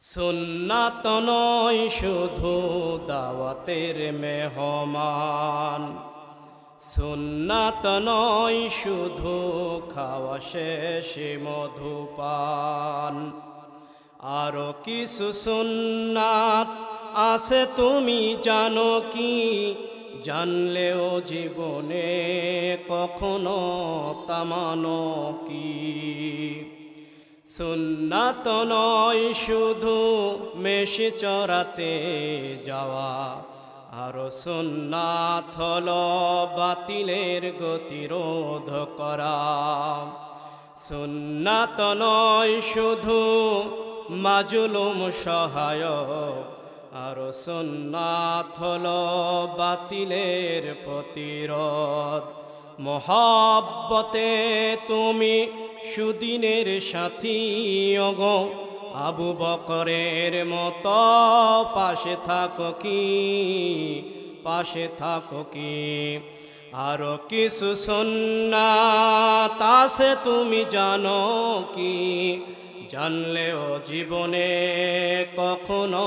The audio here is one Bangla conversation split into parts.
সুন্নাত নয় শুধু দাওয়াতের মেহমান, সুন্নাত নয় শুধু খাওয়া শেষে মধুপান। আরো কিছু সুন্নাত আছে তুমি জানো কি? জানলেও জীবনে কখনো তা মানো কি? সুন্নাত নয় শুধু মেষে চরাতে যাওয়া, আরো সুন্নাত হলো বাতিলের গতিরোধ করা। সুন্নাত নয় শুধু মাজলুম সহায়ক, আরো সুন্নাত হলো বাতিলের প্রতিরোধ। মহব্বতে তুমি সুদিনের সাথী ওগো, আবু বকরের মতো পাশে থাকো কি, পাশে থাকো কি? আরো কিছু সুন্নাত আছে তুমি জানো কি? জানলেও জীবনে কখনো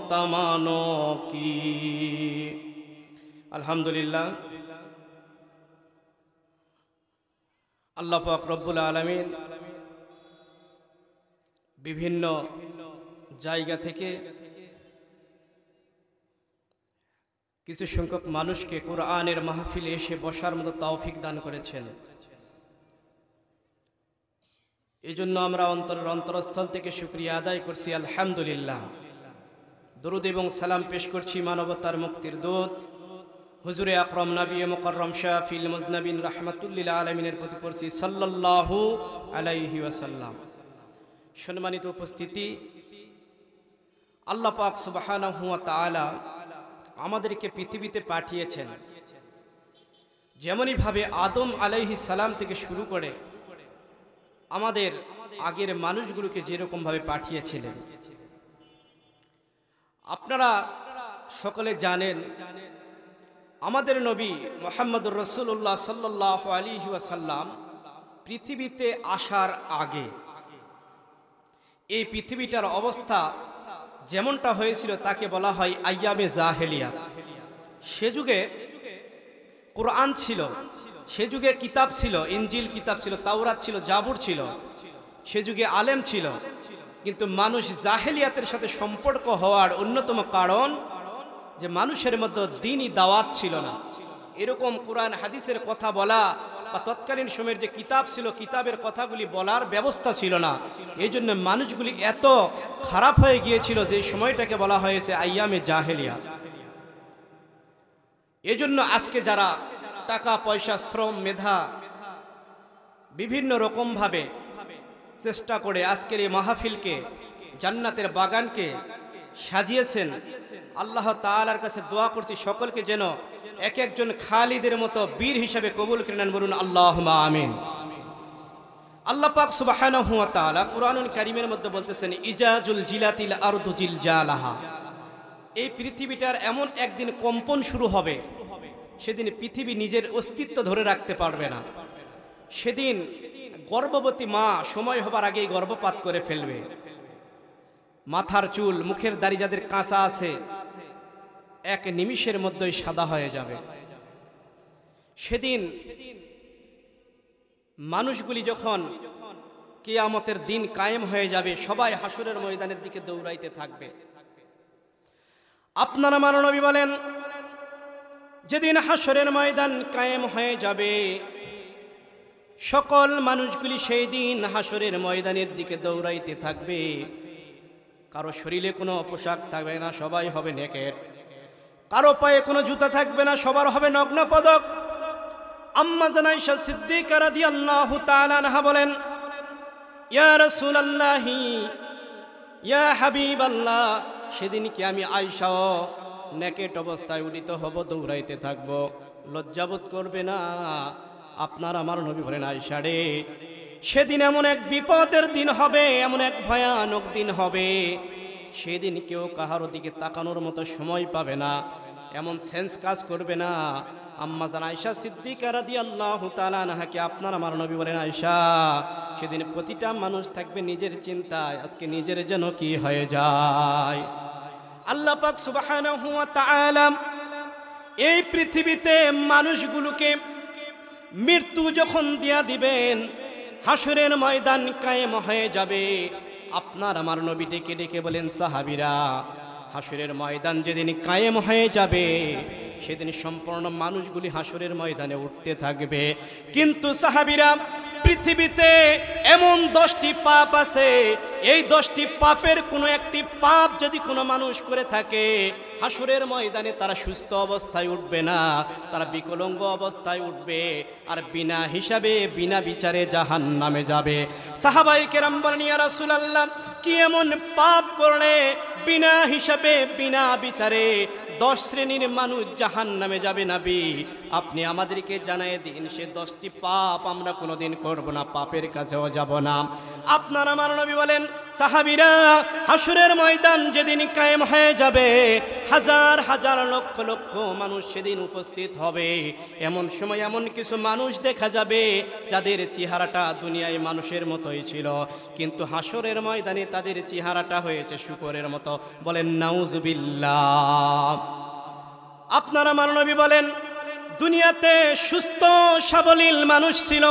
তা মানো কি? আলহামদুলিল্লাহ, আল্লাহ পাক রব্বুল আলামিন বিভিন্ন জায়গা থেকে কিছু সংখ্যক মানুষকে কোরআনের মাহফিলে এসে বসার মতো তৌফিক দান করেছেন। এই জন্য আমরা অন্তরস্থল থেকে শুকরিয়া আদায় করছি, আলহামদুলিল্লাহ। দরুদ এবং সালাম পেশ করছি মানবতার মুক্তির দূত হুজুরে আকরাম নবী মুকাররম শাফিল মুজনবিন রাহমাতুল্লিল আলামিনের প্রতি পড়ছি সাল্লাল্লাহু আলাইহি ওয়াসাল্লাম। সম্মানিত উপস্থিতি, আল্লাহ পাক সুবহানাহু ওয়া তাআলা আমাদেরকে পৃথিবীতে পাঠিয়েছেন যেমনই ভাবে আদম আলাইহিস সালাম থেকে শুরু করে আমাদের আগের মানুষগুলোকে যেরকম ভাবে পাঠিয়েছিলেন। আপনারা সকলে জানেন আমাদের নবী মুহাম্মদুর রাসূলুল্লাহ সাল্লাল্লাহু আলাইহি ওয়াসাল্লাম পৃথিবীতে আসার আগে এই পৃথিবীটার অবস্থা যেমনটা হয়েছিল তাকে বলা হয় আইয়ামে জাহেলিয়া। সে যুগে কোরআন ছিল, সে যুগে কিতাব ছিল, ইনজিল কিতাব ছিল, তাওরাত ছিল, জাবুর ছিল, সে যুগে আলেম ছিল। কিন্তু মানুষ জাহেলিয়াতের সাথে সম্পর্ক হওয়ার অন্যতম কারণ যে মানুষের মধ্যে দ্বীনি দাওয়াত ছিল না। এরকম কোরআন হাদিসের কথা বলা বা তৎকালীন সময়ের যে কিতাব ছিল কিতাবের কথাগুলি বলার ব্যবস্থা ছিল না। এই জন্য মানুষগুলি এত খারাপ হয়ে গিয়েছিল যে সময়টাকে বলা হয়েছে আইয়ামে জাহেলিয়া। এই জন্য আজকে যারা টাকা পয়সা শ্রম মেধা বিভিন্ন রকমভাবে চেষ্টা করে আজকের এই মাহফিলকে জান্নাতের বাগানকে সাজিয়েছেন, আল্লাহ তাআলার কাছে দোয়া করছি সকলকে যেন এক একজন খালিদের মতো বীর হিসাবে কবুল করে নেন। বলুন আল্লাহুম্মা আমিন। আল্লাহ পাক সুবহানাহু ওয়া তাআলা কুরআনুল কারীমের মধ্যে বলতেছেন ইজাজুল জিলাতিল আরদু জিলজালাহা। এই পৃথিবীটার এমন একদিন কম্পন শুরু হবে, সেদিন পৃথিবী নিজের অস্তিত্ব ধরে রাখতে পারবে না। সেদিন গর্ভবতী মা সময় হবার আগেই গর্ভপাত করে ফেলবে। মাথার চুল মুখের দাড়ি যাদের কাঁচা আছে এক নিমিষের মধ্যেই সাদা হয়ে যাবে। সেদিন মানুষগুলি যখন কিয়ামতের দিন কায়েম হয়ে যাবে, সবাই হাসরের ময়দানের দিকে দৌড়াইতে থাকবে। আপনারা আমার নবী বলেন যেদিন হাসরের ময়দান কায়েম হয়ে যাবে, সকল মানুষগুলি সেই দিন হাসরের ময়দানের দিকে দৌড়াইতে থাকবে। কারো শরীরে কোনো পোশাক থাকবে না, সবাই হবে নেকেড। কারো পায়ে কোনো জুতা থাকবে না, সবার হবে নগ্ন পদক। আম্মা জান আয়েশা সিদ্দিকা রাদিয়াল্লাহু তাআলা আনহা বলেন ইয়া রাসূলুল্লাহি ইয়া হাবিবাল্লাহ, সেদিন কি আমি আয়েশা নেকেড অবস্থায় উদিত হব, দৌড়াইতে থাকব, লজ্জাবোধ করবে না? আপনার আমার নবী বলেন আয়েশা রে, সেদিন এমন এক বিপদের দিন হবে, এমন এক ভয়ানক দিন হবে, সেদিন কেউ কাহার দিকে তাকানোর মতো সময় পাবে না, এমন সেন্স কাজ করবে না। আম্মা জান আয়েশা সিদ্দিকা রাদিয়াল্লাহু তাআলা আনহাকে আপনার আমার নবী বলেন, আয়েশা সেদিন প্রতিটা মানুষ থাকবে নিজের চিন্তায়, আজকে নিজের যেন কি হয়ে যায়। আল্লাহ পাক সুবহানাহু ওয়া তাআলা এই পৃথিবীতে মানুষগুলোকে মৃত্যু যখন দিয়া দিবেন, হাসরের ময়দান কায়েম হয়ে যাবে। আপনার আমার নবী ডেকে ডেকে বলেন, সাহাবীরা হাসরের ময়দান যেদিন কায়েম হয়ে যাবে সেদিন সম্পূর্ণ মানুষগুলি হাসরের ময়দানে উঠতে থাকবে। কিন্তু সাহাবীরা পৃথিবীতে এমন 10টি পাপ আছে, এই 10টি পাপের কোনো একটি পাপ যদি কোনো মানুষ করে থাকে, হাসরের ময়দানে তারা সুস্থ অবস্থায় উঠবে না, তারা বিকলাঙ্গ অবস্থায় উঠবে, আর বিনা হিসাবে বিনা বিচারে জাহান্নামে যাবে। সাহাবায়ে কেরাম বলেন, ইয়া রাসূলুল্লাহ, কি এমন পাপ করলে বিনা হিসাবে বিনা বিচারে 10 শ্রেণীর মানুষ জাহান্নামে যাবে নবী? আপনি আমাদেরকে জানিয়ে দিন, সে 10টি পাপ আমরা কোনোদিন করব না, পাপের কাছেও যাব না। আপনার আমার নবী বলেন, সাহাবীরা হাসরের ময়দান যেদিন কায়েম হয়ে যাবে, হাজার হাজার লক্ষ লক্ষ মানুষ সেদিন উপস্থিত হবে। এমন সময় এমন কিছু মানুষ দেখা যাবে যাদের চেহারাটা দুনিয়ায় মানুষের মতোই ছিল, কিন্তু হাসরের ময়দানে তাদের চেহারাটা হয়েছে শূকরের মতো। বলেন নাউজুবিল্লাহ। আপনার আমার নবী বলেন, দুনিয়াতে সুস্থ সাবলীল মানুষ ছিল,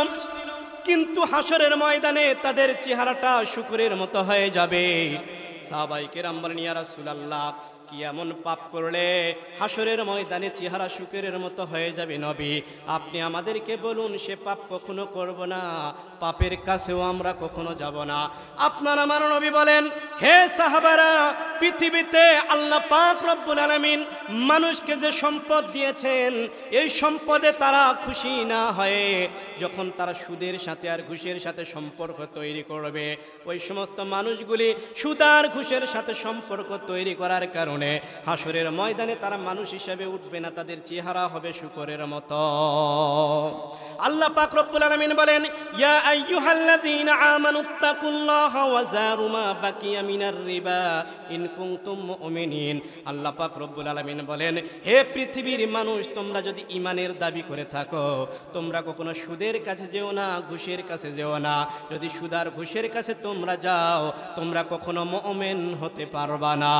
কিন্তু হাসরের ময়দানে তাদের চেহারাটা শূকরের মতো হয়ে যাবে। সাহাবায়ে কেরাম বলেন, ইয়া রাসূলুল্লাহ, কি এমন পাপ করলে হাসরের ময়দানে চেহারা শূকরের মতো হয়ে যাবে নবী? আপনি আমাদেরকে বলুন, সে পাপ কখনো করব না, পাপের কাছেও আমরা কখনো যাব না। আপনার আমার নবী বলেন, হে সাহাবারা, পৃথিবীতে আল্লাহ পাক রব্বুল আলামিন মানুষকে যে সম্পদ দিয়েছেন, এই সম্পদে তারা খুশি না হয়ে যখন তারা সুদের সাথে আর ঘুষের সাথে সম্পর্ক তৈরি করবে, ওই সমস্ত মানুষগুলি সুদ আর ঘুষের সাথে সম্পর্ক তৈরি করার কারণে হাসরের ময়দানে তারা মানুষ হিসেবে উঠবে না, তাদের চেহারা হবে শূকরের মতো। আল্লাহ পাক রব্বুল আলামিন বলেন, ইয়া আইয়ুহাল্লাযীনা আমানুত্তাকুল্লাহা ওয়া যারু মা বাকিয়া মিনার রিবা ইন কুনতুম মুমিনিন। আল্লাহ পাক রব্বুল আলামিন বলেন, হে পৃথিবীর মানুষ, তোমরা যদি ঈমানের দাবি করে থাকো, তোমরা কখনো সুদের কাছে যেও না, ঘুষের কাছে যেও না। যদি সুদ আর ঘুষের কাছে তোমরা যাও, তোমরা কখনো মুমিন হতে পারবা না।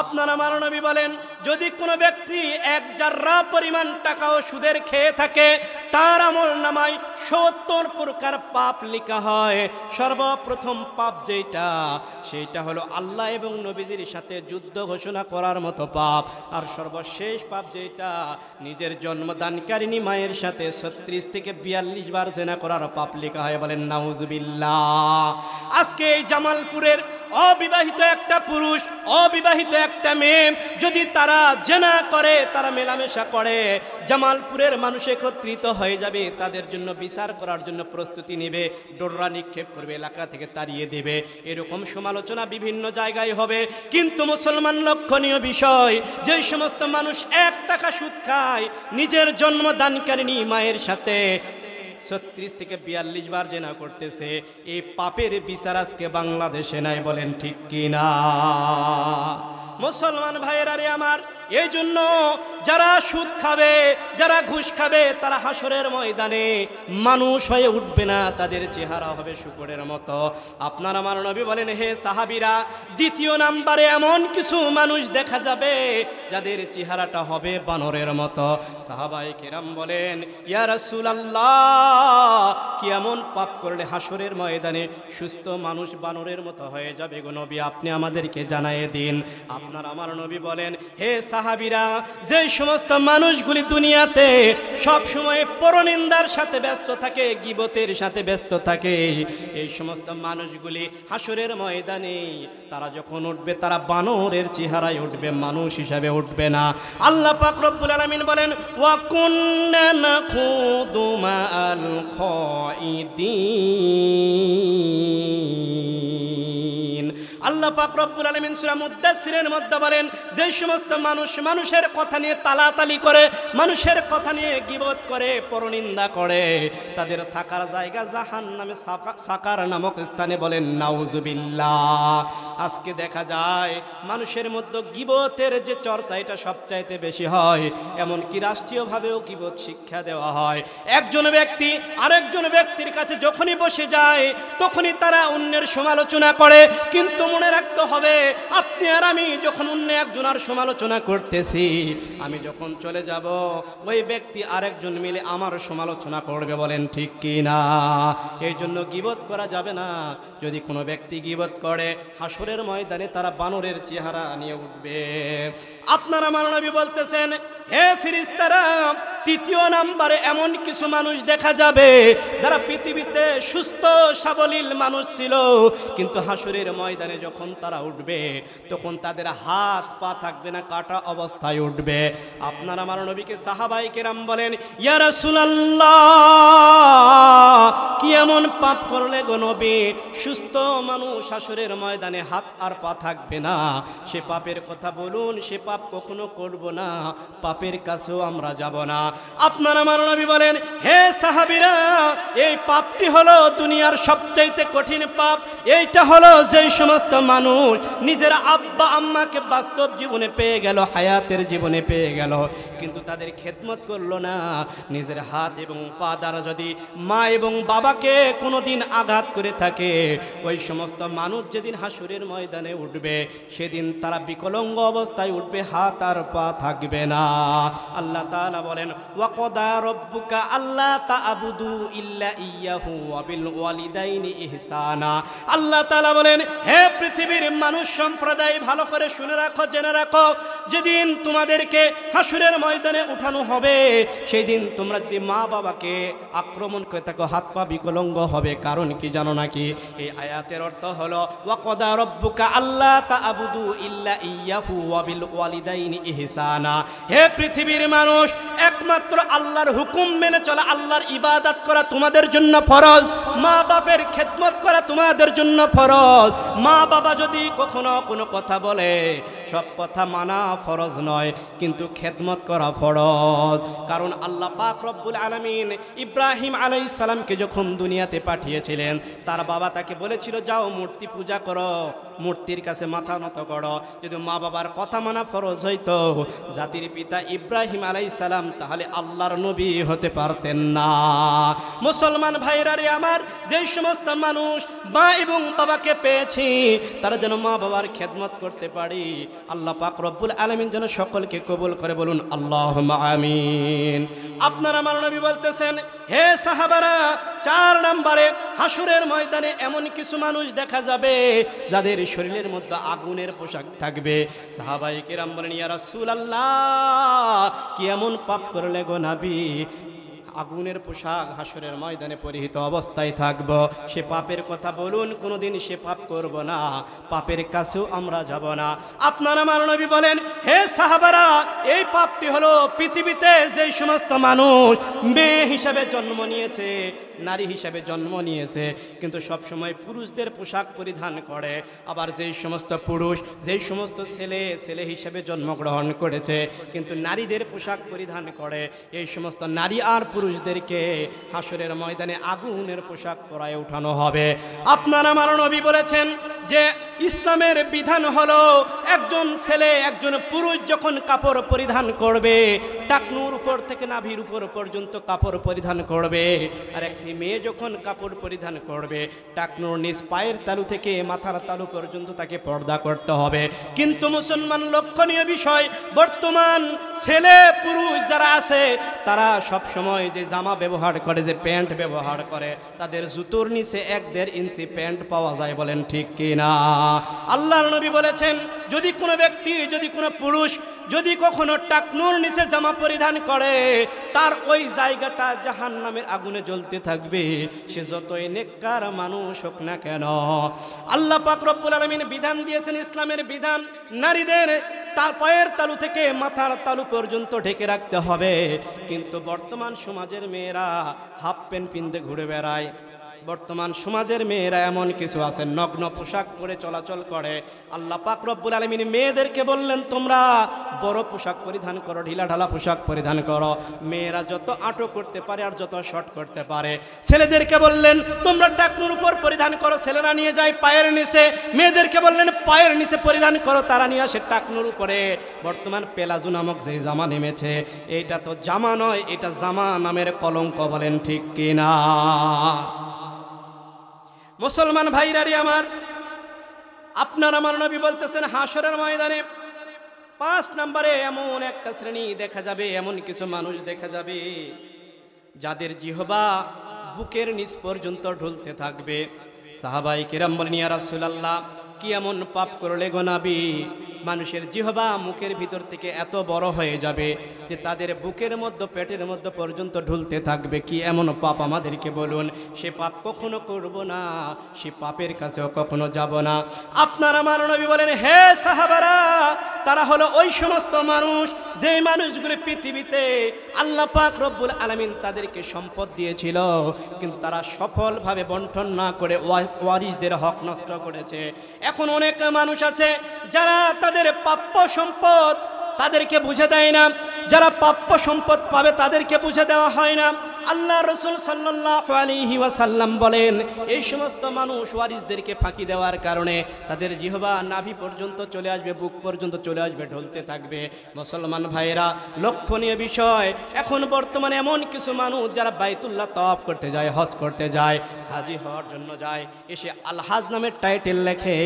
আপনার আমার নবী বলেন, যদি কোনো ব্যক্তি 1 জাররা পরিমাণ টাকাও সুদের খেয়ে থাকে, তার আমলনামায় 70 প্রকার পাপ লেখা হয়। সর্বপ্রথম পাপ যেটা, সেটা হলো আল্লাহ এবং নবীদের সাথে যুদ্ধ ঘোষণা করার মতো পাপ। আর সর্বশেষ পাপ যেটা, নিজের জন্মদানকারিণী মায়ের সাথে 36 থেকে 42 বার জিনা করার পাপ লেখা হয়। বলেন নাউজুবিল্লাহ। আজকে এই জামালপুরের অবিবাহিত একটা পুরুষ, অবিবাহিত একটা মেয়ে যদি তারা জিনা করে, তারা মেলামেশা করে, জামালপুরের মানুষ একত্রিত হয়ে যাবে, তাদের জন্য বিচার করার জন্য প্রস্তুতি নেবে, ডোররা নিক্ষেপ করবে, এলাকা থেকে তাড়িয়ে দেবে। এরকম সমালোচনা বিভিন্ন জায়গায় হবে। কিন্তু মুসলমান লক্ষণীয় বিষয়, যে সমস্ত মানুষ 1 টাকা সুদ খায়, নিজের জন্মদানকারিণী মায়ের সাথে 36 থেকে 42 বার জিনা করতেছে, এই পাপের বিচার আজকে বাংলাদেশে নাই। বলেন ঠিক কিনা? মুসলমান ভাইয়েরা রে আমার, এই জন্য যারা সুদ খাবে, যারা ঘুষ খাবে, তারা হাসরের ময়দানে মানুষ হয়ে উঠবে না, তাদের চেহারা হবে শূকরের মতো। আপনার আমার নবী বলেন, হে সাহাবীরা, দ্বিতীয় নাম্বারে এমন কিছু মানুষ দেখা যাবে যাদের চেহারাটা হবে বানরের মতো। সাহাবায়ে কেরাম বলেন, ইয়া রাসূলুল্লাহ, কি এমন পাপ করলে হাসরের ময়দানে সুস্থ মানুষ বানরের মতো হয়ে যাবে গো নবী? আপনি আমাদেরকে জানিয়ে দিন। আপনার আমার নবী বলেন, হে সাহাবীরা, যে সমস্ত মানুষগুলি দুনিয়াতে সব সময় পরনিন্দার সাথে ব্যস্ত থাকে, গীবতের সাথে ব্যস্ত থাকে, এই সমস্ত মানুষগুলি হাসরের ময়দানে তারা যখন উঠবে, তারা বানরের চেহারায় উঠবে, মানুষ হিসাবে উঠবে না। আল্লাহ পাক রব্বুল আলামিন বলেন, ওয়া কুন্না নাখুদু মাআল খাইদিন। আল্লাহ পাক রব্বুল আলামিন সূরা মুদ্দাসসিরের মধ্যে বলেন, যে সমস্ত মানুষ মানুষের কথা নিয়ে তালাতালি করে, মানুষের কথা নিয়ে গীবত করে, পরনিন্দা করে, তাদের থাকার জায়গা জাহান্নামে সাকার নামক স্থানে। বলেন নাউজুবিল্লাহ। আজকে দেখা যায় মানুষের মধ্যে গীবতের যে চর্চা এটা সবচাইতে বেশি হয়, এমনকি রাষ্ট্রীয়ভাবেও গীবত শিক্ষা দেওয়া হয়। একজন ব্যক্তি আরেকজন ব্যক্তির কাছে যখনই বসে যায় তখনই তারা অন্যের সমালোচনা করে, কিন্তু মনে রাখতে হবে আপনি আর আমি যখন অন্য একজনের সমালোচনা করতেছি, আমি যখন চলে যাব ওই ব্যক্তি আরেকজন মিলে আমার সমালোচনা করবে। বলেন ঠিক কি না? এই জন্য গীবত করা যাবে না। যদি কোনো ব্যক্তি গীবত করে হাসরের ময়দানে তারা বানরের চেহারা নিয়ে উঠবে। আপনারা আমার নবী বলতেছেন, হে ফেরেশতারা, তৃতীয় নম্বরে এমন কিছু মানুষ দেখা যাবে যারা পৃথিবীতে সুস্থ সাবলীল মানুষ ছিল, কিন্তু হাসরের ময়দানে যখন তারা উঠবে তখন তাদের হাত পা থাকবে না, কাটা অবস্থায় উঠবে। আপনারা আমার নবীকে সাহাবায়ে কেরাম বলেন, ইয়া রাসূলুল্লাহ, কি এমন পাপ করলে গো নবী সুস্থ মানুষ হাসরের ময়দানে হাত আর পা থাকবে না? সে পাপের কথা বলুন, সে পাপ কখনো করব না, পাপের কাছেও আমরা যাব না। আপনারা আমার নবী বলেন, হে সাহাবীরা, এই পাপটি হলো দুনিয়ার সবচাইতে কঠিন পাপ। এইটা হলো যেই সমস্ত মানুষ নিজের আব্বা আম্মাকে বাস্তব জীবনে পেয়ে গেল, হায়াতের জীবনে পেয়ে গেল, কিন্তু তাদের খেদমত করলো না। নিজের হাত এবং পা দ্বারা যদি মা এবং বাবাকে কোনোদিন আঘাত করে থাকে, ওই সমস্ত মানুষ যেদিন হাসরের ময়দানে উঠবে সেদিন তারা বিকলাঙ্গ অবস্থায় উঠবে, হাত আর পা থাকবে না। আল্লাহ তাআলা বলেন, ওয়াকদা রব্বুকা আল্লা তা'বুদু ইল্লা ইয়াহু ওয়া বিল ওয়ালিদাইনি ইহসানা। আল্লাহ তাআলা বলেন, হে পৃথিবীর মানুষ সম্প্রদায়, ভালো করে শুনে রাখো, জেনে রাখো, যেদিন তোমাদেরকে হাসরের ময়দানে উঠানো হবে সেই দিন তোমরা যদি মা বাবাকে আক্রমণ করে থাকো, হাত পা বিকলাঙ্গ হবে। কারণ কি জানো নাকি? এই আয়াতের অর্থ হলো ওয়াকদা রব্বুকা আল্লা তা'বুদু ইল্লা ইয়াহু ওয়া বিল ওয়ালিদাইনি ইহসানা। হে পৃথিবীর মানুষ, একমাত্র আল্লাহর হুকুম মেনে চলা, আল্লাহর ইবাদত করা তোমাদের জন্য ফরজ, মা বাপের খেদমত করা তোমাদের জন্য ফরজ। মা বাবা যদি কখনো কোনো কথা বলে, সব কথা মানা ফরজ নয়, কিন্তু খেদমত করা ফরজ। কারণ আল্লাহ পাক রব্বুল আলামিন ইব্রাহিম আলাইহিস সালামকে যখন দুনিয়াতে পাঠিয়েছিলেন, তার বাবা তাকে বলেছিল, যাও মূর্তি পূজা করো, মূর্তির কাছে মাথা নত করো। যদি মা বাবার কথা মানা ফরজ হইতো জাতির পিতা ইব্রাহিম আলাইহিস সালাম তাহলে আল্লাহর নবী হতে পারতেন না। মুসলমান ভাইরা রে আমার, যেই সমস্ত মানুষ মা এবং বাবাকে পেয়েছি তারা যেন মা বাবার খেদমত করতে পারি। আল্লাহ পাক রব্বুল আলামিন যেন সকলকে কবুল করে। বলুন আল্লাহুম্মা আমিন। আপনারা আমার নবী বলতেছেন, হে সাহাবারা, 4 নম্বরে হাসরের ময়দানে এমন কিছু মানুষ দেখা যাবে যাদের শরীরের মধ্যে আগুনের পোশাক থাকবে। সাহাবায়ে কেরাম বলেন, ইয়া রাসূলুল্লাহ, কি এমন পাপ করলে গো নবী আগুনের পোশাক হাসরের ময়দানে পরিহিত অবস্থায় থাকব? সে পাপের কথা বলুন, কোনোদিন সে পাপ করব না, পাপের কাছেও আমরা যাব না। আপনারা আমার নবী বলেন, হে সাহাবারা, এই পাপটি হলো পৃথিবীতে যেই সমস্ত মানুষ মেয়ে হিসাবে জন্ম নিয়েছে, নারী হিসাবে জন্ম নিয়েছে, কিন্তু সবসময় পুরুষদের পোশাক পরিধান করে, আবার যেই সমস্ত পুরুষ, যেই সমস্ত ছেলে হিসাবে জন্মগ্রহণ করেছে কিন্তু নারীদের পোশাক পরিধান করে, এই সমস্ত নারী আর পুরুষদেরকে হাসরের ময়দানে আগুনের পোশাক পরায় উঠানো হবে। আপনারা আমার নবী বলেছেন যে ইসলামের বিধান হলো একজন ছেলে, একজন পুরুষ যখন কাপড় পরিধান করবে, টাকনুর উপর থেকে নাভির উপর পর্যন্ত কাপড় পরিধান করবে, আর একটি মেয়ে যখন কাপড় পরিধান করবে টাকনুর নিচ পায়ের তালু থেকে মাথার তালু পর্যন্ত তাকে পর্দা করতে হবে। কিন্তু মুসলমান লক্ষণীয় বিষয়, বর্তমান ছেলে পুরুষ যারা আছে তারা সব সময় যে জামা ব্যবহার করে, যে প্যান্ট ব্যবহার করে, তাদের জুতোর নিচে 1-1.5 ইঞ্চি প্যান্ট পাওয়া যায়। বলেন ঠিক কি না? আল্লাহর নবী বলেছেন, যদি কোনো ব্যক্তি, যদি কোনো পুরুষ যদি কখনো টাকনুর নিচে জামা পরিধান করে, তার ওই জায়গাটা জাহান্নামের আগুনে জ্বলতে থাকবে, সে যতই নেককার মানুষ হোক না কেন। আল্লাহ পাক রব্বুল আলামিন বিধান দিয়েছেন, ইসলামের বিধান, নারীদের তার পায়ের তালু থেকে মাথার তালু পর্যন্ত ঢেকে রাখতে হবে। কিন্তু বর্তমান সমাজের মেয়েরা হাফ প্যান্ট পিনতে ঘুরে বেড়ায়, বর্তমান সমাজের মেয়েরা এমন কিছু আছে নগ্ন পোশাক পরে চলাচল করে। আল্লাহ পাক রব্বুল আলামিন মেয়েদেরকে বললেন তোমরা বড় পোশাক পরিধান করো, ঢিলাঢালা পোশাক পরিধান করো, মেয়েরা যত আটো করতে পারে আর যত শর্ট করতে পারে। ছেলেদেরকে বললেন তোমরা টাকনুর উপর পরিধান করো, ছেলেরা নিয়ে যায় পায়ের নিচে, মেয়েদেরকে বললেন পায়ের নিচে পরিধান করো, তারা নিয়ে আসে টাকনুর উপরে। বর্তমান পেলাজু নামক যে জামা নেমেছে, এইটা তো জামা নয়, এটা জামা নামের কলঙ্ক, বলেন ঠিক কিনা? মুসলমান ভাইরারি আমার, আপনার আমার নবী বলতেছেন হাসরের ময়দানে 5 নম্বরে এমন একটা শ্রেণী দেখা যাবে, এমন কিছু মানুষ দেখা যাবে যাদের জিহবা বুকের নিচ পর্যন্ত ঢুলতে থাকবে। সাহাবায়ে কেরাম বলেন ইয়া রাসূলুল্লাহ, কি এমন পাপ করলে গো নবী মানুষের জিহবা মুখের ভিতর থেকে এত বড় হয়ে যাবে যে তাদের বুকের মধ্যে পেটের মধ্যে পর্যন্ত ঢুলতে থাকবে? কি এমন পাপ আমাদেরকে বলুন। সে পাপ কখনো করব না, সে পাপের কাছেও কখনো যাব না। আপনার আমার নবী বলেন হে সাহাবারা, তারা হলো ওই সমস্ত মানুষ যে মানুষগুলো পৃথিবীতে আল্লাহ পাক রব্বুল আলামিন তাদেরকে সম্পদ দিয়েছিল, কিন্তু তারা সফলভাবে বন্টন না করে ওয়ারিসদের হক নষ্ট করেছে। এখন অনেক মানুষ আছে যারা তাদের প্রাপ্য সম্পদ তাদেরকে বুঝে দেয় না, যারা প্রাপ্য সম্পদ পাবে তাদেরকে বুঝে দেওয়া হয় না। আল্লাহ রসুল সাল্লাল্লাহু আলাইহি ওয়াসাল্লাম বলেন এই সমস্ত মানুষ ওয়ারিসদেরকে ফাঁকি দেওয়ার কারণে তাদের জিহবা নাভি পর্যন্ত চলে আসবে, বুক পর্যন্ত চলে আসবে, ঢলতে থাকবে। মুসলমান ভাইরা, লক্ষণীয় বিষয়, এখন বর্তমানে এমন কিছু মানুষ যারা বাইতুল্লাহ তাওয়াফ করতে যায়, হজ করতে যায়, হাজি হওয়ার জন্য যায়, এসে আল হাজ নামের টাইটেল লেখে।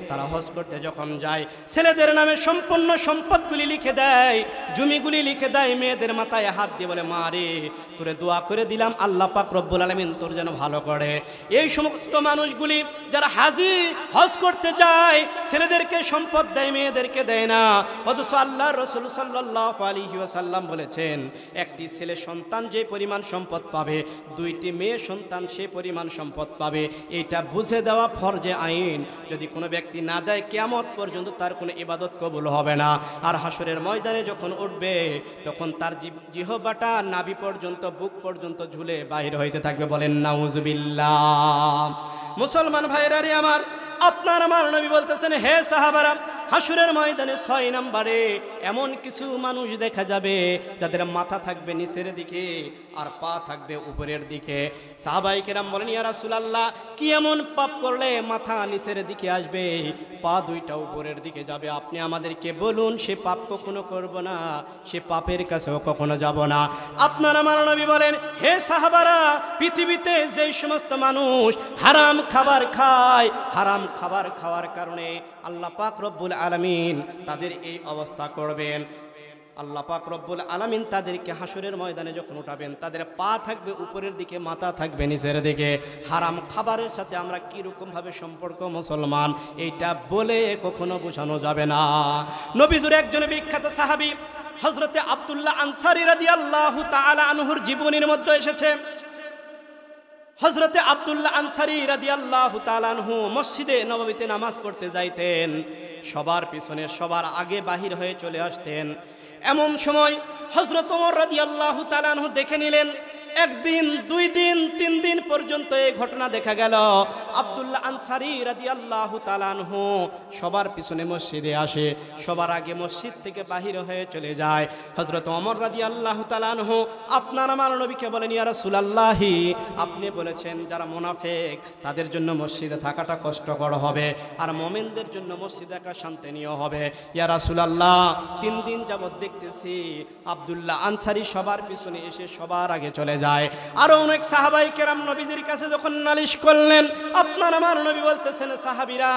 তারা হজ করতে যখন যায় ছেলেদের নামে সম্পূর্ণ সম্পদগুলি লিখে দেয়, জমিগুলি লিখে দেয়, মেয়েদের মাথায় হাত দিয়ে বলে মা রে তোরে দোয়া করে দিলাম আল্লাহ পাক রব্বুল আলামিন তোর যেন ভালো করে। এই সমস্ত মানুষগুলি যারা হাজি হজ করতে যায় ছেলেদেরকে সম্পদ দেয়, মেয়েদেরকে দেয় না। অথচ আল্লাহ রসুল সাল্লাল্লাহু আলাইহি ওয়াসাল্লাম বলেছেন একটি ছেলে সন্তান যে পরিমাণ সম্পদ পাবে, 2টি মেয়ে সন্তান সে পরিমাণ সম্পদ পাবে। এটা বুঝে দেওয়া ফরজে আইন। যদি কোনো ব্যক্তি না দেয় কিয়ামত পর্যন্ত তার কোনো ইবাদত কবুল হবে না। আর হাসরের ময়দানে যখন উঠবে তখন তার জিহবাটা নাভি পর্যন্ত, বুক পর্যন্ত ঝুলে বাহির হইতে থাকবে, বলেন নাউজুবিল্লাহ। মুসলমান ভাইরা রে আমার, আপনার আমার নবী বলতেছেন হে সাহাবারা, হাসরের ময়দানে 6 নম্বরে এমন কিছু মানুষ দেখা যাবে যাদের মাথা থাকবে নিচের দিকে আর পা থাকবে উপরের দিকে। সাহাবায়ে কেরাম বলেন ইয়া রাসূলুল্লাহ, কি এমন পাপ করলে মাথা নিচের দিকে আসবে, পা 2টা উপরের দিকে যাবে? আপনি আমাদেরকে বলুন, সে পাপ কখনো করব না, সে পাপের কাছেও কখনো যাব না। আপনার আমার নবী বলেন হে সাহাবারা, পৃথিবীতে যে সমস্ত মানুষ হারাম খাবার খায়, হারাম খাবার খাওয়ার কারণে আল্লাহ পাক রব্বুল আলামিন তাদের এই অবস্থা করবেন। আল্লাহ পাক রব্বুল আলামিন তাদেরকে হাসরের ময়দানে যখন উঠাবেন তাদের পা থাকবে উপরের দিকে, মাথা থাকবে নিচের দিকে। হারাম খাবারের সাথে আমরা কীরকম ভাবে সম্পর্ক মুসলমান, এইটা বলে কখনো বোঝানো যাবে না। নবীজুর একজন বিখ্যাত সাহাবী হযরতে আব্দুল্লাহ আনসারী রাদিয়াল্লাহু তাআলা আনহুর জীবনীর মধ্যে এসেছে। হযরতে আব্দুল্লাহ আনসারী রাদিয়াল্লাহু তাআলা আনহু মসজিদে নববীতে নামাজ পড়তে যাইতেন, সবার পিছনে সবার আগে বাহির হয়ে চলে আসতেন। এমন সময় হযরত ওমর রাদিয়াল্লাহু তাআলা আনহু দেখে নিলেন, 1 দিন 2 দিন 3 দিন পর্যন্ত এই ঘটনা দেখা গেল। আব্দুল্লাহ আনসারী রাদিয়াল্লাহু তাআলা আনহু সবার পিছনে মসজিদে আসে, সবার আগে মসজিদ থেকে বাহির হয়ে চলে যায়। হযরত ওমর রাদিয়াল্লাহু তাআলা আনহু আপনার আমার নবীকে বলেন ইয়া রাসূলুল্লাহ, আপনি বলেছেন যারা মুনাফিক তাদের জন্য মসজিদে থাকাটা কষ্টকর হবে, আর মুমিনদের জন্য মসজিদে থাকা শান্তিনীয় হবে। ইয়া রাসূলুল্লাহ, 3 দিন যাবত দেখতেছি আব্দুল্লাহ আনসারী সবার পিছনে এসে সবার আগে চলে যায়। আরো অনেক সাহাবায়ে কেরাম নবীজির কাছে যখন নালিশ করলেন, আপনার আমার নবী বলতেছেন সাহাবীরা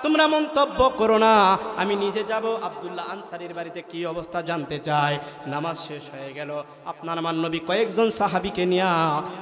তোমরা মন্তব্য করো না, আমি নিজে যাব আব্দুল্লাহ আনসারীর বাড়িতে কি অবস্থা জানতে চাই। নামাজ শেষ হয়ে গেল, আপনার আমার নবী কয়েকজন সাহাবীকে নিয়ে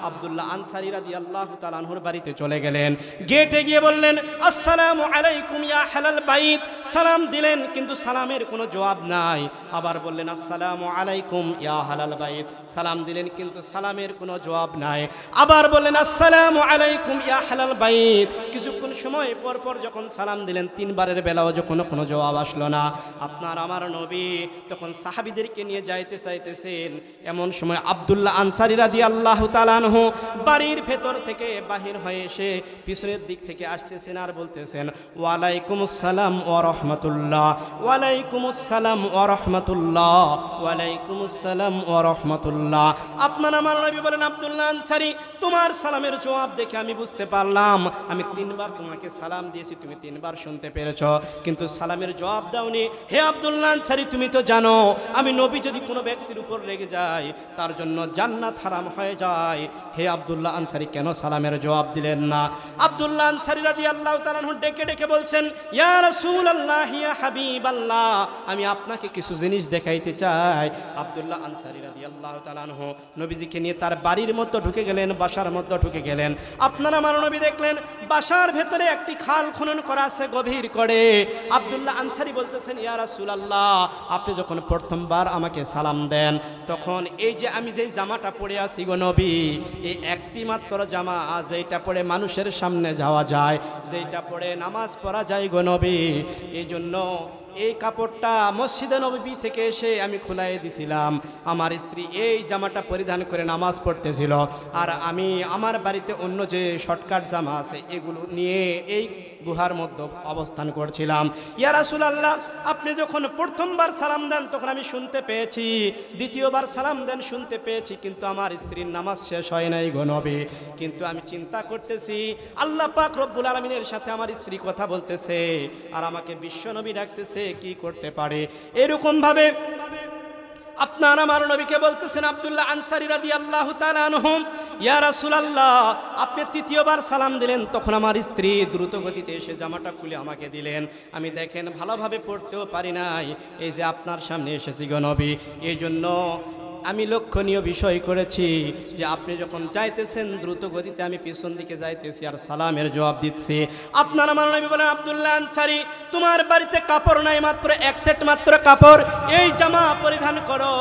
আব্দুল্লাহ আনসারী রাদিয়াল্লাহু তাআলা আনহুর বাড়িতে চলে গেলেন। গেটে গিয়ে বললেন আসসালামু আলাইকুম ইয়া হালাল বাইত, সালাম দিলেন কিন্তু সালামের কোনো জবাব নাই। আবার বললেন আসসালামু আলাইকুম ইয়া হালাল বাইত, সালাম দিলেন কিন্তু সালামের সালামের কোনো জবাব নাই। আবার বললেন আসসালামু আলাইকুম ইয়া আহলাল বাইত। কিছুক্ষণ সময় পর পর যখন সালাম দিলেন, তিনবারের বেলাও যখন কোনো জবাব আসলো না, আপনার আমার নবী তখন সাহাবীদেরকে নিয়ে যাইতে চাইতেছেন। এমন সময় আব্দুল্লাহ আনসারী রাদিয়াল্লাহু তাআলা আনহু বাড়ির ভেতর থেকে বাহির হয়ে এসে পিছনের দিক থেকে আসতেছেন আর বলতেছেন ওয়ালাইকুমুস সালাম ওয়া রাহমাতুল্লাহ, ওয়ালাইকুমুস সালাম ওয়া রাহমাতুল্লাহ, ওয়ালাইকুমুস সালাম ওয়া রাহমাতুল্লাহ। আপনার আমার নবী বলেন আব্দুল্লাহ আনসারী, তোমার সালামের জবাব দেখে আমি বুঝতে পারলাম, আমি তিনবার তোমাকে সালাম দিয়েছি, তুমি তিনবার শুনতে পেরেছো, কিন্তু সালামের জবাব দাওনি। হে আব্দুল্লাহ আনসারী, তুমি তো জানো আমি নবী যদি কোনো ব্যক্তির উপর রেগে যায় তার জন্য জান্নাত হারাম হয়ে যায়। হে আব্দুল্লাহ আনসারী, কেন সালামের জবাব দিলেন না? আব্দুল্লাহ আনসারী রাদিয়াল্লাহু তাআলা আনহু ডেকে ডেকে বলছেন ইয়া রাসূলুল্লাহ, ইয়া হাবিবাল্লাহ, আমি আপনাকে কিছু জিনিস দেখাইতে চাই। আব্দুল্লাহ আনসারী রাদিয়াল্লাহু তাআলা আনহু নবীজিকে নিয়ে তার বাড়ির মধ্যে ঢুকে গেলেন, বাসার মধ্যে ঢুকে গেলেন। আপনারা আমার নবী দেখলেন বাসার ভেতরে একটি খাল খনন করা আছে গভীর করে। আব্দুল্লাহ আনসারী বলতেছেন ইয়া রাসূলুল্লাহ, আপনি যখন প্রথমবার আমাকে সালাম দেন তখন এই যে আমি যেই জামাটা পরে আছি গো নবী, এই একটি মাত্র জামা যেটা পরে মানুষের সামনে যাওয়া যায়, যেটা পরে নামাজ পড়া যায় গো নবী, এই জন্য এই কাপড়টা মসজিদে নববী থেকে এসে আমি খুলাই দিছিলাম। আমার স্ত্রী এই জামাটা পরিধান করে নামাজ পড়তেছিল, আর আমি আমার বাড়িতে অন্য যে শর্টকাট জামা আছে এগুলো নিয়ে এই গুহার মধ্যে অবস্থান করছিলাম। ইয়া রাসূলুল্লাহ, আপনি যখন প্রথমবার সালাম দেন তখন আমি শুনতে পেয়েছি, দ্বিতীয়বার সালাম দেন শুনতে পেয়েছি, কিন্তু আমার স্ত্রীর নামাজ শেষ হয় নাই গো নবী। কিন্তু আমি চিন্তা করতেছি আল্লাহ পাক রব্বুল আলামিনের সাথে আমার স্ত্রী কথা বলতেছে আর আমাকে বিশ্বনবী ডাকতেছে, কি করতে পারে? এরকম ভাবে আপনার আমার নবীকে বলতেছেন আব্দুল্লাহ আনসারী রাদিয়াল্লাহু তাআলা আনহু ইয়া রাসূলুল্লাহ, আপনি তৃতীয়বার সালাম দিলেন তখন আমার স্ত্রী দ্রুত গতিতে এসে জামাটা খুলে আমাকে দিলেন। আমি দেখেন ভালোভাবে পড়তেও পারি নাই, এই যে আপনার সামনে এসেছি গো নবী, এই জন্য আমি লক্ষণীয় বিষয় করেছি যে আপনি যখন যাইতেছেন দ্রুত গতিতে আমি পিছন দিকে যাইতেছি আর সালামের জবাব দিচ্ছি। আপনার আমার নবী বলেন আব্দুল্লাহ আনসারী, তোমার বাড়িতে কাপড় নাই, মাত্র এক সেট মাত্র কাপড়, এই জামা পরিধান করো,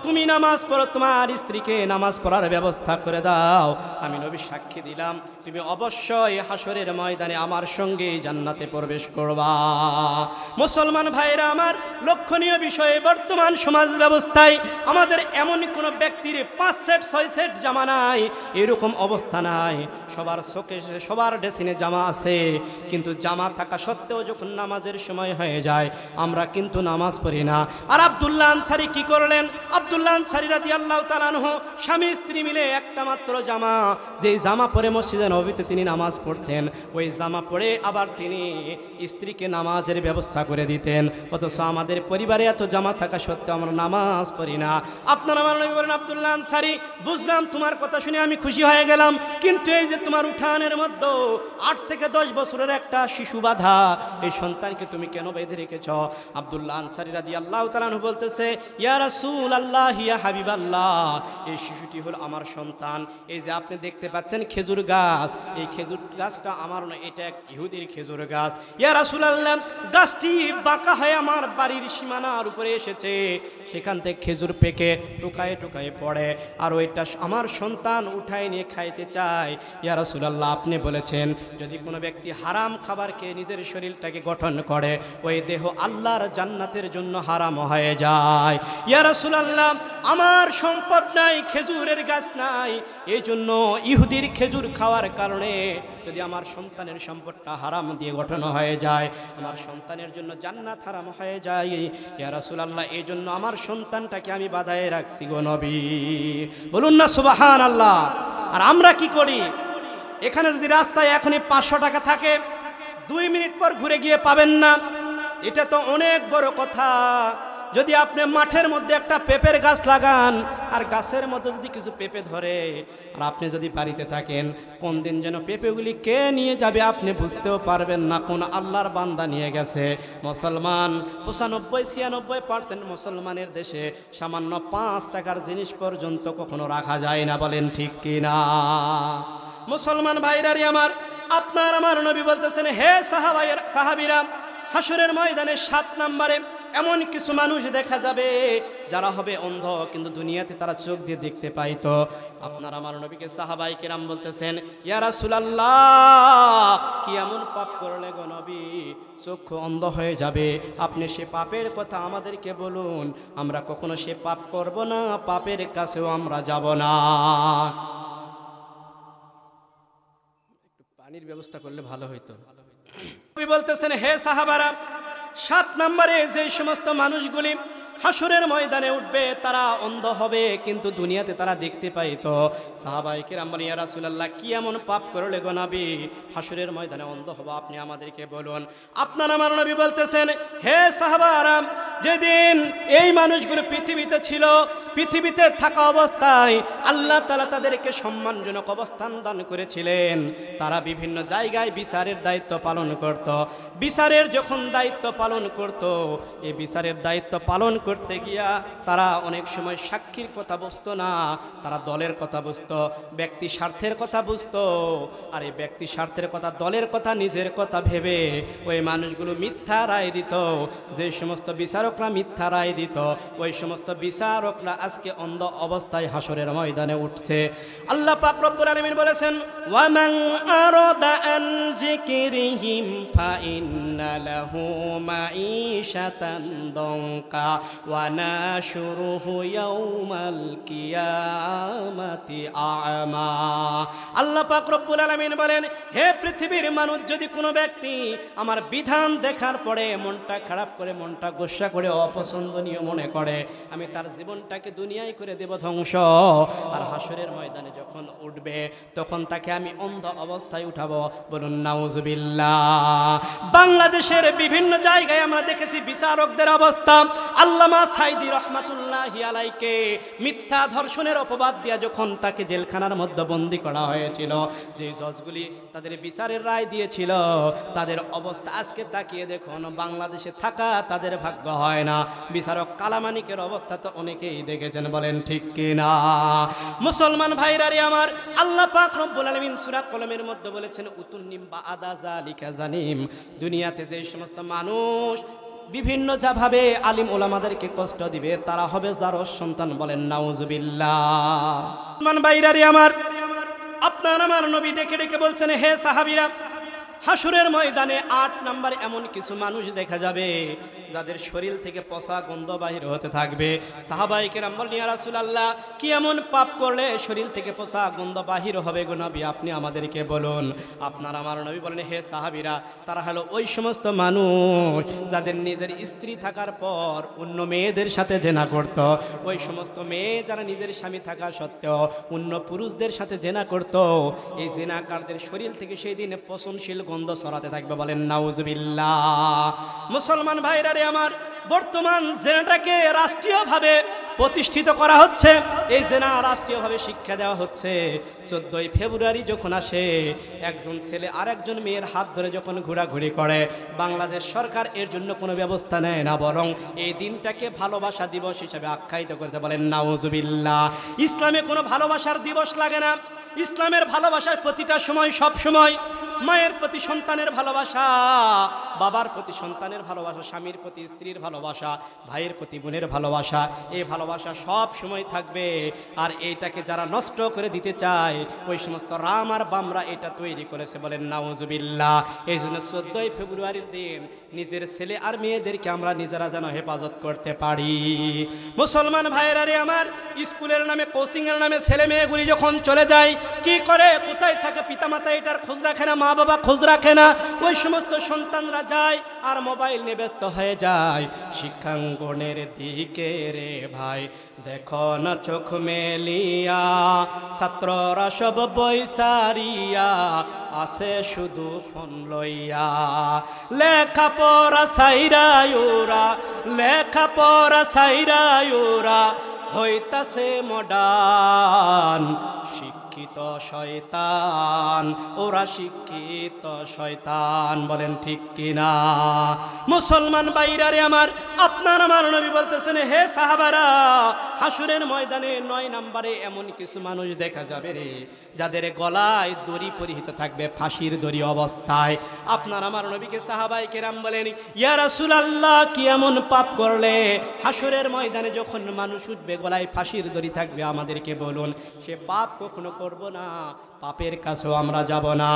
তুমি নামাজ পড়ো, তোমার স্ত্রীকে নামাজ পড়ার ব্যবস্থা করে দাও। আমি নবী সাক্ষী দিলাম তুমি অবশ্যই হাসরের ময়দানে আমার সঙ্গে জান্নাতে প্রবেশ করবা। মুসলমান ভাইরা আমার, লক্ষণীয় বিষয়ে বর্তমান সমাজ ব্যবস্থায় আমাদের এমন কোনো ব্যক্তির 5 সেট 6 সেট জামা নাই, এরকম অবস্থা নাই। সবার শোকে সবার ড্রেসিনে জামা আছে, কিন্তু জামা থাকা সত্ত্বেও যখন নামাজের সময় হয়ে যায় আমরা কিন্তু নামাজ পড়ি না। আর আব্দুল্লাহ আনসারী কি করলেন? আব্দুল্লাহ আনসারী রাদিয়াল্লাহু তাআলা আনহু স্বামী স্ত্রী মিলে একটা মাত্র জামা, যেই জামা পরে মসজিদে নববীতে তিনি নামাজ পড়তেন, ওই জামা পরে আবার তিনি স্ত্রীকে নামাজের ব্যবস্থা করে দিতেন। অথচ আমাদের পরিবারে এত জামা থাকা সত্ত্বেও আমরা নামাজ পড়ি না। আপনারা আমার নবী বলেন আব্দুল্লাহ আনসারী, বুঝলাম তোমার কথা শুনে আমি খুশি হয়ে গেলাম, কিন্তু এই যে তোমার উঠানের মধ্যে 8 থেকে 10 বছরের একটা শিশু বাঁধা, এই সন্তানকে তুমি কেন বেঁধে রেখেছ? আব্দুল্লাহ আনসারী রাদিয়াল্লাহু তাআলা আনহু বলতেছে ইয়া রাসূলুল্লাহ, ইয়া হাবিবাল্লাহ, এই শিশুটি হলো আমার সন্তান। এই যে আপনি দেখতে পাচ্ছেন খেজুর গাছ, এই খেজুর গাছটা আমার নয়, এটা এক ইহুদির খেজুর গাছ। ইয়া রাসূলুল্লাহ, গাছটি বাঁকা হয়ে আমার বাড়ির সীমানার উপরে এসেছে, সেখান থেকে খেজুর পেকে টুকায়ে টুকায়ে পড়ে, আর ওইটা আমার সন্তান উঠায় নিয়ে খাইতে চায়। ইয়া রাসূলুল্লাহ, আপনি বলেছেন যদি কোনো ব্যক্তি হারাম খাবারকে নিজের শরীরটাকে গঠন করে ওই দেহ আল্লাহর জান্নাতের জন্য হারাম হয়ে যায়। ইয়া রাসূলুল্লাহ, আমার সম্পদ নাই, খেজুরের গাছ নাই, এই জন্য ইহুদির খেজুর খাওয়ার কারণে যদি আমার সন্তানের সম্পদটা হারাম দিয়ে গঠন হয়ে যায়, আমার সন্তানের জন্য জান্নাত হারাম হয়ে যায়। ইয়া রাসূলুল্লাহ, এই জন্য আমার সন্তানটাকে আমি বাঁধায় রাখছি গো নবী। বলুন না সুবহানাল্লাহ। আর আমরা কি করি? এখানে যদি রাস্তায় এখনই 500 টাকা থাকে, 2 মিনিট পর ঘুরে গিয়ে পাবেন না, এটা তো অনেক বড় কথা। যদি আপনি মাঠের মধ্যে একটা পেঁপের গাছ লাগান আর গাছের মধ্যে যদি কিছু পেঁপে ধরে আর আপনি যদি বাড়িতে থাকেন, কোন দিন যেন পেঁপেগুলি কে নিয়ে যাবে আপনি বুঝতেও পারবেন না, কোন আল্লাহর বান্দা নিয়ে গেছে। মুসলমান 95-96% মুসলমানের দেশে সামান্য 5 টাকার জিনিস পর্যন্ত কখনো রাখা যায় না, বলেন ঠিক কি না? মুসলমান ভাইরারি আমার, আপনার আমার নবী বলতেছেন হে সাহাবীরা, হাসরের ময়দানে 7 নম্বরে এমন কিছু মানুষ দেখা যাবে যারা হবে অন্ধ, কিন্তু দুনিয়াতে তারা চোখ দিয়ে দেখতে পাইতো। আপনার আমার নবীকে সাহাবায়ে কেরাম বলতেছেন, ইয়া রাসূলুল্লাহ, কি এমন পাপ করলে গো নবী চক্ষু অন্ধ হয়ে যাবে? আপনি সে পাপের কথা আমাদেরকে বলুন, আমরা কখনো সে পাপ করব না, পাপের কাছেও আমরা যাব না। একটু পানির ব্যবস্থা করলে ভালো হইতো। নবী বলতেছেন, হে সাহাবারা, 7 নম্বরে যে সমস্ত মানুষগুলি হাসরের ময়দানে উঠবে তারা অন্ধ হবে, কিন্তু দুনিয়াতে তারা দেখতে পাইতো। সাহাবায়ে কেরাম বলেন, ইয়া রাসূলুল্লাহ, কি এমন পাপ করলে গো নবী হাসরের ময়দানে অন্ধ হবো, আপনি আমাদেরকে বলুন। আপনার আমার নবী বলতেছেন, হে সাহাবারা, যেদিন এই মানুষগুলো পৃথিবীতে ছিল, পৃথিবীতে থাকা অবস্থায় আল্লাহ তাআলা তাদেরকে সম্মানজনক অবস্থান দান করেছিলেন। তারা বিভিন্ন জায়গায় বিচারের দায়িত্ব পালন করত। বিচারের যখন দায়িত্ব পালন করত, এই বিচারের দায়িত্ব পালন করতে গিয়া তারা অনেক সময় সাক্ষীর কথা বুঝতো না, তারা দলের কথা বুঝতো, ব্যক্তি স্বার্থের কথা বুঝতো। আর এই ব্যক্তি স্বার্থের কথা, দলের কথা, নিজের কথা ভেবে ওই মানুষগুলো মিথ্যা রায় দিত। যে সমস্ত বিচারকরা মিথ্যা রায় দিত, ওই সমস্ত বিচারকরা আজকে অন্ধ অবস্থায় হাসরের ময়দানে উঠছে। আল্লাহ পাক রব্বুল আলামিন বলেছেন, ওয়ামান আরাদা আন যিকরিহিম ফাইন্না লাহু মাঈশাতান দনকা ওয়া নাশুরুহু ইয়াউমাল কিয়ামাতি আ'মা। আল্লাহ পাক রব্বুল আলামিন বলেন, হে পৃথিবীর মানুষ, যদি কোনো ব্যক্তি আমার বিধান দেখার পরে মনটা খারাপ করে, মনটা গোসা করে, অপছন্দনীয় মনে করে, আমি তার জীবনটাকে দুনিয়ায় করে দেব ধ্বংস। আর হাসরের ময়দানে যখন উঠবে তখন তাকে আমি অন্ধ অবস্থায় উঠাবো। বলুন নাউজুবিল্লাহ। বাংলাদেশের বিভিন্ন জায়গায় আমরা দেখেছি বিচারকদের অবস্থা। আল্লামা সাইদি রহমাতুল্লাহি আলাইকে মিথ্যা ধর্ষণের অপবাদ দিয়া যখন তাকে জেলখানার মধ্যে বন্দী করা হয়েছিল, যে জজগুলি তাদের বিচারের রায় দিয়েছিল, তাদের অবস্থা আজকে তাকিয়ে দেখুন, বাংলাদেশে থাকা তাদের ভাগ্য হয় না। বিচারক কালামানিকের অবস্থা তো অনেকেই দেখেছেন, বলেন ঠিক কিনা? মুসলমান ভাইরারে আমার, আল্লাহ পাক রব্বুল আলামিন সূরা কলমের মধ্যে বলেছেন, উতুন্নিম বাআদা যালিকা জানিম। দুনিয়াতে যে সমস্ত মানুষ বিভিন্ন ভাবে আলিম ওলামাদেরকে কষ্ট দিবে, তারা হবে জারস সন্তান। বলেন নাউজুবিল্লাহ। মুসলমান ভাইরারে আমার, আপনার আমার নবী ডেকে ডেকে বলছেন, হে সাহাবীরা, হাসরের ময়দানে 8 নাম্বার এমন কিছু মানুষ দেখা যাবে যাদের শরীর থেকে পচা গন্ধ বাহির হতে থাকবে। সাহাবায়ে কেরাম বলেন, ইয়া রাসূলুল্লাহ, কি এমন পাপ করলে শরীর থেকে পচা গন্ধ বাহির হবে গো নবী, আপনি আমাদেরকে বলুন। আপনার আমার নবী বলেন, হে সাহাবীরা, তারা হলো ওই সমস্ত মানুষ যাদের নিজের স্ত্রী থাকার পর অন্য মেয়েদের সাথে জেনা করত। ওই সমস্ত মেয়ে যারা নিজের স্বামী থাকা সত্ত্বেও অন্য পুরুষদের সাথে জেনা করত, এই জেনাকারদের শরীর থেকে সেই দিনে পচনশীল গন্ধ ছড়াতে থাকবে। বলেন নাউজুবিল্লাহ। মুসলমান ভাইরা রে আমার, বর্তমান জেনাটাকে রাষ্ট্রীয়ভাবে প্রতিষ্ঠিত করা হচ্ছে। এই জেনা রাষ্ট্রীয়ভাবে শিক্ষা দেওয়া হচ্ছে। 14ই ফেব্রুয়ারি যখন আসে, একজন ছেলে আরেকজন মেয়ের হাত ধরে যখন ঘোরাঘুরি করে, বাংলাদেশ সরকার এর জন্য কোনো ব্যবস্থা নেয় না, বরং এই দিনটাকে ভালোবাসা দিবস হিসেবে আখ্যায়িত করেছে। বলেন নাউজুবিল্লাহ। ইসলামে কোনো ভালোবাসার দিবস লাগে না। ইসলামের ভালোবাসার প্রতিটা সময়, সব সময় মায়ের প্রতি সন্তানের ভালোবাসা, বাবার প্রতি সন্তানের ভালোবাসা, স্বামীর প্রতি স্ত্রীর ভালোবাসা, ভাইয়ের প্রতি বোনের ভালোবাসা, এই ভালোবাসা সব সময় থাকবে। আর এইটাকে যারা নষ্ট করে দিতে চায়, ওই সমস্ত রাম আর বামরা এটা তৈরি করেছে। বলেন নাউজুবিল্লাহ। এই জন্য 14ই ফেব্রুয়ারির দিন নিজের ছেলে আর মেয়েদেরকে আমরা নিজেরা যেন হেফাজত করতে পারি। মুসলমান ভাইয়েরা রে আমার, স্কুলের নামে, কোচিংয়ের নামে ছেলে মেয়েগুলি যখন চলে যায়, কি করে, কোথায় থাকে, পিতামাতা এটার খোঁজ রাখে না, মা বাবা খোঁজ রাখে না। ওই সমস্ত সন্তানরা যায় আর মোবাইল নিয়ে ব্যস্ত হয়ে যায়। শিক্ষাঙ্গনের দিকে রে ভাই দেখো না চোখ মেলিয়া, ছাত্ররা সব বই সারিয়া আছে শুধু ফোন লইয়া। লেখাপড়া সাইরায়ুরা, লেখাপড়া সাইরায়ুরা হইতাছে মডার্ন। শিক্ষিত শয়তান, ওরা শিক্ষিত শয়তান। বলেন ঠিক কিনা? মুসলমান ভাইরা রে আমার, আপনার আমার নবী বলতেছেন, হে সাহাবারা, হাসরের ময়দানে 9 নম্বরে এমন কিছু মানুষ দেখা যাবে রে, যাদের গলায় দড়ি পরিহিত থাকবে, ফাঁসির দড়ি অবস্থায়। আপনার আমার নবীকে সাহাবায়ে কেরাম বলেন, ইয়া রাসূলুল্লাহ, কি এমন পাপ করলে হাসরের ময়দানে যখন মানুষ উঠবে গলায় ফাঁসির দড়ি থাকবে, আমাদেরকে বলুন। সে পাপ কখনো করব না, পাপের কাছেও আমরা যাব না।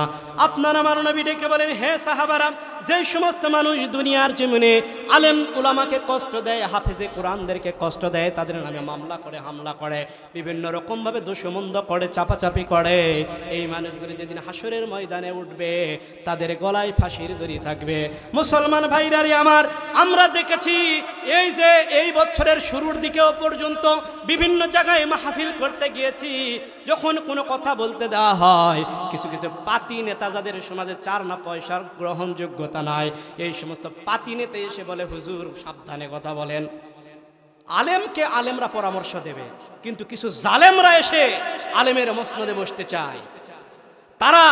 আপনার আমার নবী ডেকে বলেন, হে সাহাবারা, যে সমস্ত মানুষ দুনিয়ার জমিনে আলেম উলামাকে কষ্ট দেয়, হাফেজে কোরআনদেরকে কষ্ট দেয়, তাদের নামে মামলা করে, হামলা করে, বিভিন্ন রকমভাবে দোষমন্দ করে, চাপাচাপি করে, এই মানুষগুলি যেদিন হাসরের ময়দানে উঠবে তাদের গলায় ফাঁসির দড়ি থাকবে। মুসলমান ভাইরারি আমার, আমরা দেখেছি এই যে এই বছরের শুরুর দিকেও পর্যন্ত বিভিন্ন জায়গায় মাহফিল করতে গিয়েছি, যখন কোনো কথা বলতে দেওয়া হয়, কিছু কিছু পাতি নেতা যাদের সমাজে 4 না পয়সার গ্রহণযোগ্যতা নাই, এই সমস্ত পাতি নেতা এসে বলে, হুজুর সাবধানে কথা বলেন। আলেমকে আলেমরা পরামর্শ দেবে, কিন্তু কিছু জালেমরা এসে আলেমের মসনদে বসতে চায়। তারা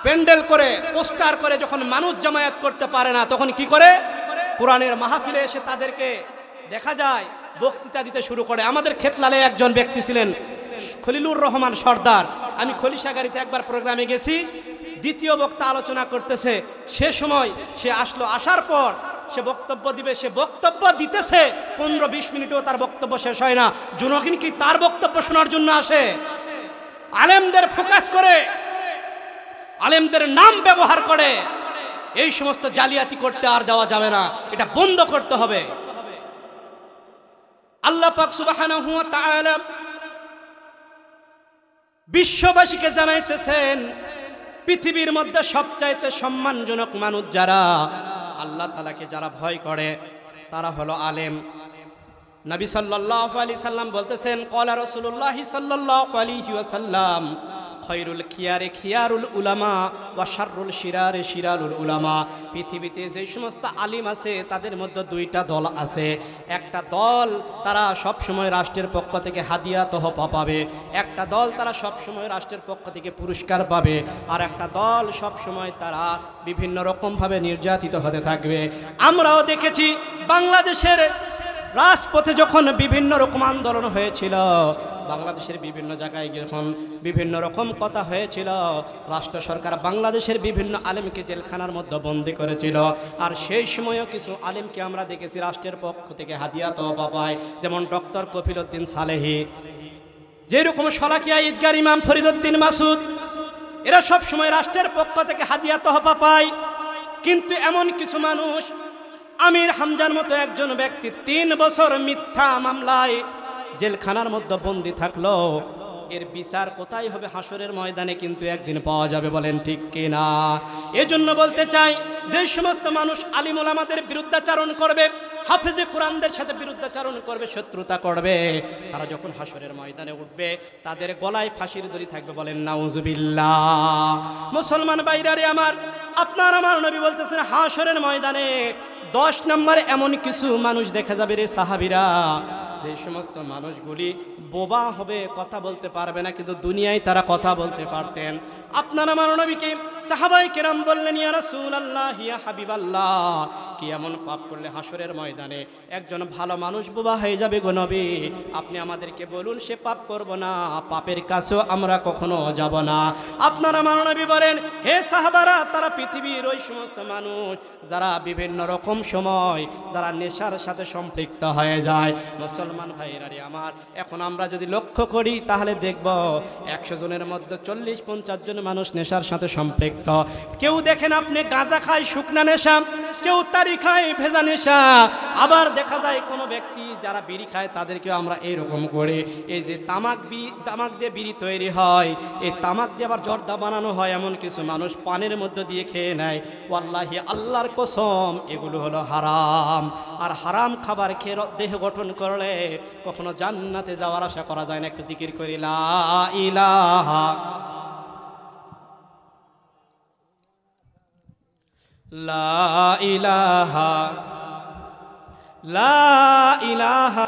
প্যান্ডেল করে, পোস্টার করে, যখন মানুষ জামায়াত করতে পারে না, তখন কি করে? কোরআনের মাহফিলে এসে তাদেরকে দেখা যায় বক্তৃতা দিতে শুরু করে। আমাদের খেতলালে একজন ব্যক্তি ছিলেন খলিলুর রহমান সর্দার। আমি খলিশাগাড়িতে একবার প্রোগ্রামে গেছি, দ্বিতীয় বক্তা আলোচনা করতেছে, সে সময় সে আসলো, আসার পর সে বক্তব্য দিবে, সে বক্তব্য দিতেছে 15-20 মিনিটও তার বক্তব্য শেষ হয় না। জনগণ কি তার বক্তব্য শোনার জন্য আসে? আলেমদের ফোকাস করে, আলেমদের নাম ব্যবহার করে, এই সমস্ত জালিয়াতি করতে আর দেওয়া যাবে না, এটা বন্ধ করতে হবে। আল্লাহ পাক সুবহানাহু ওয়া তাআলা বিশ্ববাসীকে জানাইতেছেন, পৃথিবীর মধ্যে সবচাইতে সম্মানজনক মানুষ যারা, আল্লাহ তাআলাকে যারা ভয় করে, তারা হলো আলেম। নবী সাল্লাল্লাহু আলাইহি সাল্লাম বলতেছেন, ক্বালা রাসূলুল্লাহি সাল্লাল্লাহু আলাইহি ওয়াসাল্লাম, খৈরুল খিয়ারে খিয়ারুল উলামা ওয়া শাররুল শিরারে শিরারুল উলামা। পৃথিবীতে যে সমস্ত আলিম আছে তাদের মধ্যে 2টা দল আছে। একটা দল তারা সব সময় রাষ্ট্রের পক্ষ থেকে হাদিয়া তোহফা পাবে, একটা দল তারা সব সময় রাষ্ট্রের পক্ষ থেকে পুরস্কার পাবে, আর একটা দল সব সময় তারা বিভিন্ন রকমভাবে নির্যাতিত হতে থাকবে। আমরাও দেখেছি বাংলাদেশের রাজপথে যখন বিভিন্ন রকম আন্দোলন হয়েছিল, বাংলাদেশের বিভিন্ন জায়গায় যখন বিভিন্ন রকম কথা হয়েছিল, রাষ্ট্র সরকার বাংলাদেশের বিভিন্ন আলেমকে জেলখানার মধ্যে বন্দী করেছিল। আর সেই সময়ও কিছু আলেমকে আমরা দেখেছি রাষ্ট্রের পক্ষ থেকে হাদিয়া তোহফা পায়, যেমন ডক্টর কফিলউদ্দিন সালেহী, যেরকম শলাকিয়া ঈদগার ইমাম ফরিদউদ্দিন মাসুদ, এরা সব সময় রাষ্ট্রের পক্ষ থেকে হাদিয়া তোহফা পায়। কিন্তু এমন কিছু মানুষ, আমির হামজার মতো একজন ব্যক্তি 3 বছর মিথ্যা মামলায় জেলখানার মধ্যে বন্দী থাকলো, এর বিচার কোথায় হবে? হাসরের ময়দানে কিন্তু একদিন পাওয়া যাবে, বলেন ঠিক কিনা? এজন্য বলতে চাই, যে সমস্ত মানুষ আলিম ওলামাদের বিরুদ্ধাচারণ করবে, হাফেজে কোরআনদের সাথে বিরুদ্ধাচারণ করবে, শত্রুতা করবে, তারা যখন হাসরের ময়দানে উঠবে তাদের গলায় ফাঁসির দড়ি থাকবে, বলেন নাউজুবিল্লাহ। মুসলমান ভাইরারে আমার, আপনার আমার নবী বলতেছেন, হাসরের ময়দানে 10 নম্বরে এমন কিছু মানুষ দেখা যাবে রে সাহাবীরা, যে সমস্ত মানুষগুলি বোবা হবে, কথা বলতে পারবে না, কিন্তু দুনিয়ায় তারা কথা বলতে পারতেন। আপনার আমার নবীকে সাহাবায়ে কেরাম বললেন, ইয়া রাসূলুল্লাহ, ইয়া হাবিবাল্লাহ, কি এমন পাপ করলে হাসরের ময়দানে একজন ভালো মানুষ বোবা হয়ে যাবে গো নবী? আপনি আমাদেরকে বলুন, সে পাপ করব না, পাপের কাছেও আমরা কখনো যাব না। আপনার আমার নবী বলেন, হে সাহাবারা, তারা পৃথিবীর ওই সমস্ত মানুষ যারা বিভিন্ন রকম সময় যারা নেশার সাথে সম্পৃক্ত হয়ে যায়। মুসলমান ভাইরারে আমার, এখন আমরা যদি লক্ষ্য করি তাহলে দেখব 100 জনের মধ্যে 40-50 জন মানুষ নেশার সাথে সম্পৃক্ত। কেউ দেখেন আপনি গাঁজা খায় শুকনা নেশা, কেউ তারি খায় ভেজা নেশা, আবার দেখা যায় কোনো ব্যক্তি যারা বিড়ি খায় তাদেরকেও আমরা এইরকম করে, এই যে তামাক দিয়ে বিড়ি তৈরি হয়, এই তামাক দিয়ে আবার জর্দা বানানো হয়, এমন কিছু মানুষ পানের মধ্যে দিয়ে খেয়ে নেয়। ওয়াল্লাহি, আল্লাহর কসম, এগুলো হলো হারাম। আর হারাম খাবার খেয়ে দেহ গঠন করলে কখনো জান্নাতে যাওয়ার আশা করা যায় না। একটু জিকির করি, লা ইলাহা লা ইলাহা লা ইলাহা।